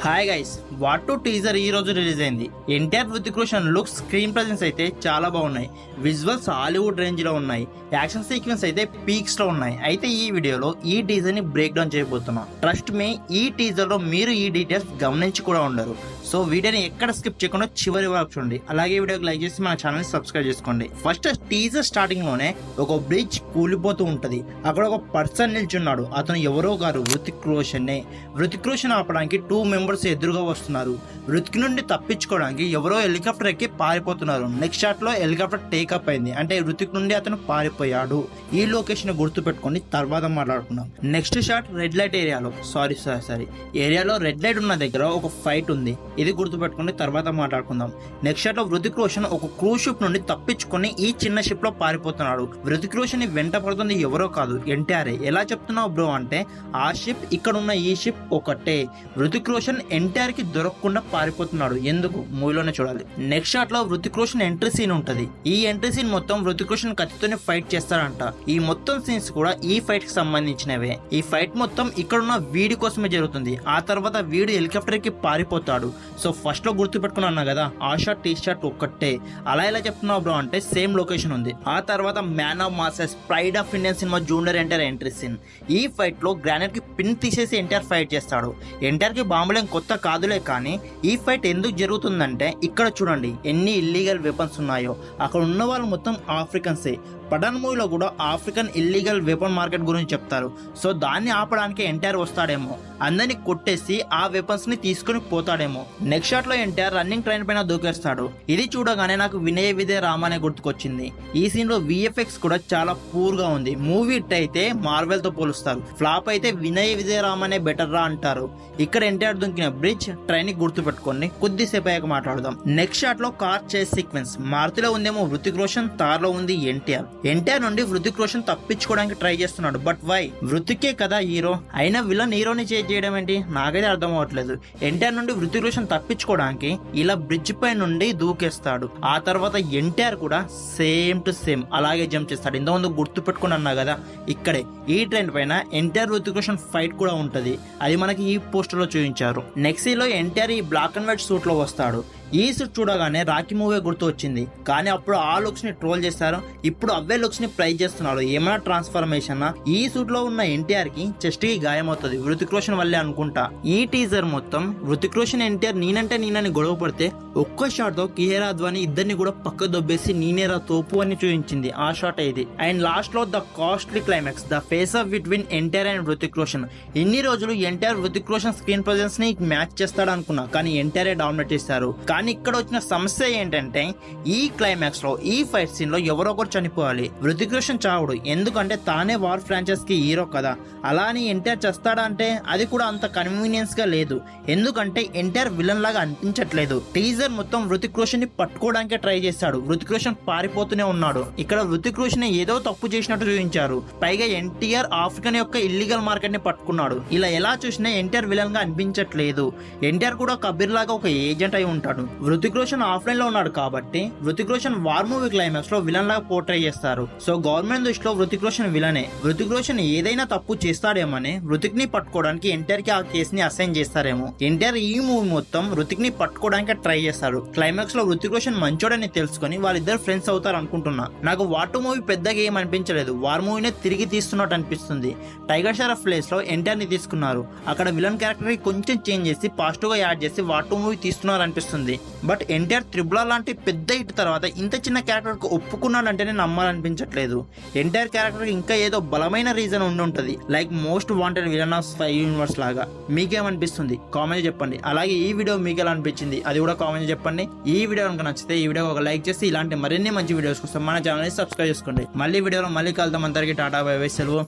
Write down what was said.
Hi guys, what to teaser ఈ రోజు release అయింది. NTR Hrithik Roshan looks, screen presence అయితే చాలా బాగున్నాయి. విజువల్స్ హాలీవుడ్ రేంజ్ లో ఉన్నాయి. యాక్షన్ సీక్వెన్స్ అయితే పీక్స్ లో ఉన్నాయి. అయితే ఈ వీడియోలో ఈ టీజర్ ని బ్రేక్ డౌన్ చేయబోతున్నాం. ట్రస్ట్ మీ, ఈ టీజర్ లో మీరు ఈ డీటెయిల్స్ గమనించి కూడా ఉండరు. సో వీడియోని ఎక్కడ స్కిప్ చేయకుండా చివరి వరకు చూడండి. అలాగే వీడియోకి లైక్ చేసి మన ఛానల్ ని సబ్స్క్రైబ్ చేసుకోండి. ఫస్ట్ టీజర్ స్టార్టింగ్ లోనే ఒక బ్రిడ్జ్ కూలిపోతూ ఉంటది. అక్కడ ఒక పర్సన్ నిల్చున్నాడు. అతను ఎవరో గారు, హృతిక్ రోషన్. హృతిక్ రోషన్ ఆపడానికి 2 మెంబర్స్ ఎదురుగా వస్తున్నారు. హృతిక్ నుండి తప్పించుకోవడానికి ఎవరో హెలికాప్టర్ ఎక్కి పారిపోతున్నారు. నెక్స్ట్ షాట్ లో హెలికాప్టర్ టేకప్ అయింది, అంటే హృతిక్ నుండి అతను పారిపోయాడు. ఈ లొకేషన్ గుర్తు పెట్టుకుని తర్వాత మాట్లాడుకుందాం. నెక్స్ట్ షాట్ రెడ్ లైట్ ఏరియాలో ఏరియాలో రెడ్ లైట్ ఉన్న దగ్గర ఒక ఫైట్ ఉంది. ఇది గుర్తు పెట్టుకుని తర్వాత మాట్లాడుకుందాం. నెక్స్ట్ షాట్ లో హృతిక్ రోషన్ ఒక క్రూజ్ షిప్ నుండి తప్పించుకొని ఈ చిన్న షిప్ లో పారిపోతున్నాడు. హృతిక్ రోషన్ వెంట పడుతుంది ఎవరో కాదు, ఎన్టీఆర్. ఎలా చెప్తున్నావు బ్రో అంటే, ఆ షిప్ ఇక్కడ ఉన్న ఈ షిప్ ఒకటే. హృతిక్ రోషన్ ఎన్టీఆర్ కి దొరకకుండా పారిపోతున్నాడు. ఎందుకు మూవీలోనే చూడాలి. నెక్స్ట్ షాట్ లో హృతిక్ రోషన్ ఎంట్రీ సీన్ ఉంటది. ఈ ఎంట్రీ సీన్ మొత్తం హృతిక్ రోషన్ కత్తితోనే ఫైట్ చేస్తాడంట. ఈ మొత్తం సీన్స్ కూడా ఈ ఫైట్ కి సంబంధించినవే. ఈ ఫైట్ మొత్తం ఇక్కడ ఉన్న వీడి కోసమే జరుగుతుంది. ఆ తర్వాత వీడు హెలికాప్టర్ కి పారిపోతాడు. సో ఫస్ట్ లో గుర్తు పెట్టుకున్నా కదా, ఆ షాట్ ఈ షాట్ ఒక్కటే. అలా ఎలా చెప్తున్నావు బ్రో అంటే, సేమ్ లొకేషన్ ఉంది. ఆ తర్వాత man of masses, pride of Indian cinema junior NTR entry scene. ఈ ఫైట్ లో గ్రానైట్ కి పిన్ తీసేసి ఎన్టీఆర్ ఫైట్ చేస్తాడు. ఎన్టీఆర్ కి బాంబులేం కొత్త కాదులే, కానీ ఈ ఫైట్ ఎందుకు జరుగుతుందంటే, ఇక్కడ చూడండి ఎన్ని ఇల్లీగల్ వెపన్స్ ఉన్నాయో. అక్కడ ఉన్న వాళ్ళు మొత్తం ఆఫ్రికన్సే. పఠాన్ మూవీలో కూడా ఆఫ్రికన్ ఇల్లీగల్ వెపన్ మార్కెట్ గురించి చెప్తారు. సో దాన్ని ఆపడానికి ఎన్టీఆర్ వస్తాడేమో, అందరినీ కొట్టేసి ఆ వెపన్స్ ని తీసుకుని పోతాడేమో. నెక్స్ట్ షాట్ లో ఎన్టీఆర్ రన్నింగ్ ట్రైన్ పైన దూకేస్తాడు. ఇది చూడగానే నాకు వినయ విజయ్ రామానే గుర్తుకొచ్చింది. ఈ సీన్ లో విఎఫ్ఎక్స్ కూడా చాలా పూర్ గా ఉంది. మూవీ హిట్ అయితే మార్వెల్ తో పోలుస్తారు, ఫ్లాప్ అయితే వినయ విజయ్ రామానే బెటర్ రా అంటారు. ఇక్కడ ఎన్టీఆర్ దుంకిన బ్రిడ్జ్, ట్రైన్ గుర్తు పెట్టుకోండి. కొద్దిసేపు అయ్యాక మాట్లాడదాం. నెక్స్ట్ షాట్ లో కార్ చేస్ సీక్వెన్స్. మారుతిలో ఉందేమో హృతిక్ రోషన్, తార్ లో ఉంది ఎన్టీఆర్. ఎన్టీఆర్ నుండి హృతిక్ రోషన్ తప్పించుకోవడానికి ట్రై చేస్తున్నాడు. But why? హృతికే కదా హీరో, అయినా విలన్ హీరోని చేయడం ఏంటి? నాకైతే అర్థం అవ్వట్లేదు. ఎన్టీఆర్ నుండి హృతిక్ రోషన్ తప్పించుకోవడానికి ఇలా బ్రిడ్జ్ పై నుండి దూకేస్తాడు. ఆ తర్వాత ఎన్టీఆర్ కూడా సేమ్ టు సేమ్ అలాగే జంప్ చేస్తాడు. ఇంతకుముందు గుర్తు పెట్టుకుని అన్నా కదా, ఇక్కడే ఈ ట్రైన్ పైన ఎన్టీఆర్ హృతిక్ రోషన్ ఫైట్ కూడా ఉంటది. అది మనకి ఈ పోస్టర్ లో చూపించారు. నెక్స్ట్ లో ఎన్టీఆర్ ఈ బ్లాక్ అండ్ వైట్ సూట్ లో వస్తాడు. ఈ సూట్ చూడగానే రాఖీ మూవీ గుర్తు వచ్చింది, కానీ అప్పుడు ఆ లుక్స్ ని ట్రోల్ చేస్తారు. ఇప్పుడు అవే లుక్స్ ని ప్రైజ్ చేస్తున్నారు. ఏమైనా ట్రాన్స్ఫర్మేషన్? ఈ సూట్ లో ఉన్న ఎన్టీఆర్ కి చెస్ట్ కి గాయం అవుతుంది, హృతిక్ రోషన్ వల్లే అనుకుంటా. ఈ టీజర్ మొత్తం హృతిక్ రోషన్ ఎన్టీఆర్ నేనంటే నేనని గొడవ పడితే, ఒక్క షాట్ తో కియారా అద్వానీ ఇద్దరిని కూడా పక్క దొబ్బేసి నేనేరా తోపు అని చూపించింది. ఆ షాట్ ఇది. అండ్ లాస్ట్ లో the costly climax, the face of between NTR and Hrithik Roshan. ఇన్ని రోజులు ఎన్టీఆర్ హృతిక్ రోషన్ స్క్రీన్ ప్రెజెన్స్ ని మ్యాచ్ చేస్తాడు అనుకున్నా, కానీ ఎన్టీఆర్ డామినేట్ చేశారు. కానీ ఇక్కడ వచ్చిన సమస్య ఏంటంటే, ఈ క్లైమాక్స్ లో ఈ ఫైట్ సీన్ లో ఎవరో ఒకరు చనిపోవాలి. హృతిక్ రోషన్ చావుడు, ఎందుకంటే తానే వార్ ఫ్రాంచైజ్ కి హీరో కదా. అలా అని ఎన్టీఆర్ చేస్తాడా అంటే అది కూడా అంత కన్వీనియన్స్ గా లేదు, ఎందుకంటే ఎన్టీఆర్ విలన్ లాగా అనిపించట్లేదు. టీజర్ మొత్తం హృతిక్ రోషన్ ని పట్టుకోవడానికి ట్రై చేశాడు. హృతిక్ రోషన్ పారిపోతూనే ఉన్నాడు. ఇక్కడ హృతిక్ రోషన్ ఏదో తప్పు చేసినట్టు చూపించారు. పైగా ఎన్టీఆర్ ఆఫ్రికన్ యొక్క ఇల్లీగల్ మార్కెట్ ని పట్టుకున్నాడు. ఇలా ఎలా చూసినా ఎన్టీఆర్ విలన్ గా అనిపించట్లేదు. ఎన్టీఆర్ కూడా కబీర్ లాగా ఒక ఏజెంట్ అయి ఉంటాడు. హృతిక్ రోషన్ ఆఫ్లైన్ లో ఉన్నాడు కాబట్టి Hrithik Roshan war movie climax లో విలన్ లాగా పోర్ట్రే చేస్తారు. సో గవర్నమెంట్ దృష్టిలో హృతిక్ రోషన్ విలనే. హృతిక్ రోషన్ ఏదైనా తప్పు చేస్తాడేమని హృతిక్ ని పట్టుకోవడానికి ఎన్టీఆర్ కి ఆ కేసు ని అసైన్ చేస్తారేమో. ఎన్టీఆర్ ఈ మూవీ మొత్తం హృతిక్ ని పట్టుకోవడానికి ట్రై చేస్తాడు. క్లైమాక్స్ లో హృతిక్ రోషన్ మంచోడని తెలుసుకుని వాళ్ళిద్దరు ఫ్రెండ్స్ అవుతారు అనుకుంటున్నా. నాకు వార్ మూవీ పెద్దగా ఏం అనిపించలేదు. వార్ మూవీనే తిరిగి తీస్తున్నట్టు అనిపిస్తుంది. టైగర్ షరాఫ్ ప్లేస్ లో ఎన్టీఆర్ ని తీసుకున్నారు. అక్కడ విలన్ క్యారెక్టర్ కి కొంచెం చేంజ్ చేసి పాజిటివ్ గా యాడ్ చేసి వార్ మూవీ తీస్తున్నారు అనిపిస్తుంది. బట్ ఎన్టీఆర్ త్రిబుల్ ఆర్ లాంటి పెద్ద హిట్ తర్వాత ఇంత చిన్న క్యారెక్టర్ కు ఒప్పుకున్నాడంటేనే నమ్మాలనిపించట్లేదు. ఎన్టీఆర్ క్యారెక్టర్ ఇంకా ఏదో బలమైన రీజన్ ఉండి ఉంటది, like most wanted villain of spy universe లాగా. మీకేమనిపిస్తుంది కామెంట్ చెప్పండి. అలాగే ఈ వీడియో మీకు ఎలా అనిపించింది అది కూడా కామెంట్ చెప్పండి. ఈ వీడియో కనుక నచ్చితే ఈ వీడియో ఒక లైక్ చేసి ఇలాంటి మరిన్ని మంచి వీడియోస్ కోసం మన ఛానల్ ని సబ్స్క్రైబ్ చేసుకోండి. మళ్ళీ వీడియోలో మళ్ళీ కలుద్దాం. అందరికీ టాటా బై బై, సెలవు.